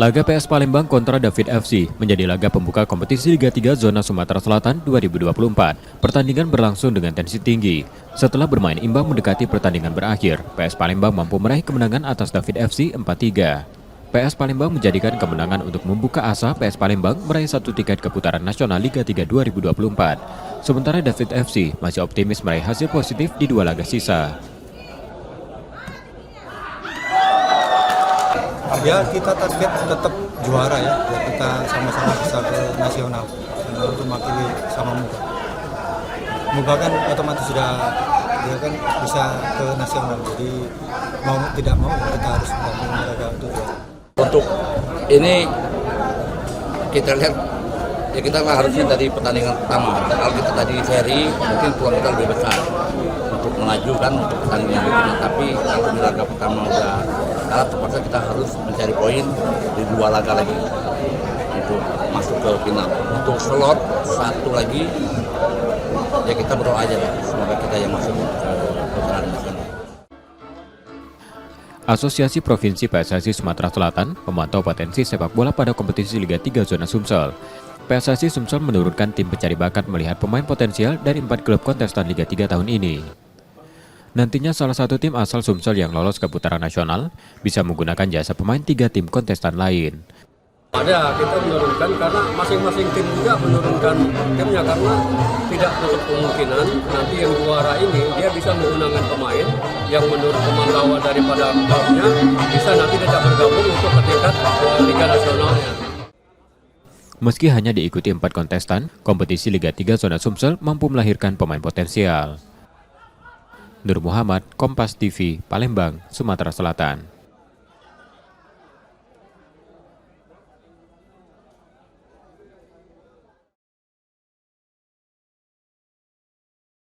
Laga PS Palembang kontra David FC menjadi laga pembuka kompetisi Liga 3 Zona Sumatera Selatan 2024. Pertandingan berlangsung dengan tensi tinggi. Setelah bermain imbang mendekati pertandingan berakhir, PS Palembang mampu meraih kemenangan atas David FC 4-3. PS Palembang menjadikan kemenangan untuk membuka asa PS Palembang meraih satu tiket ke putaran nasional Liga 3 2024. Sementara David FC masih optimis meraih hasil positif di dua laga sisa. Ya, kita target tetap juara ya, kita sama-sama bisa ke nasional untuk mewakili sama Muga. Muga kan otomatis sudah dia kan bisa ke nasional, jadi mau tidak mau kita harus membantu mereka untuk juara. Untuk ini kita lihat ya, kita harusnya dari pertandingan pertama. Kalau kita tadi seri mungkin peluang kita lebih besar untuk melaju kan untuk pertandingan berikutnya. Tapi kalau di laga pertama udah kalah, terpaksa kita harus mencari poin di dua laga lagi untuk masuk ke final. Untuk slot satu lagi ya kita berdoa aja lah, semoga kita yang masuk ke putaran nasional. Asosiasi Provinsi PSSI Sumatera Selatan memantau potensi sepak bola pada kompetisi Liga 3 Zona Sumsel. PSSI Sumsel menurunkan tim pencari bakat melihat pemain potensial dari 4 klub kontestan Liga 3 tahun ini. Nantinya salah satu tim asal Sumsel yang lolos ke putaran nasional bisa menggunakan jasa pemain 3 tim kontestan lain. Ada, kita menurunkan karena masing-masing tim juga menurunkan timnya karena tidak menutup kemungkinan nanti yang juara ini dia bisa menggunakan pemain yang menurut pemantauan daripada klubnya bisa nanti tidak bergabung untuk ke tingkat Liga Nasionalnya. Meski hanya diikuti 4 kontestan, kompetisi Liga 3 Zona Sumsel mampu melahirkan pemain potensial. Nur Muhammad, Kompas TV, Palembang, Sumatera Selatan.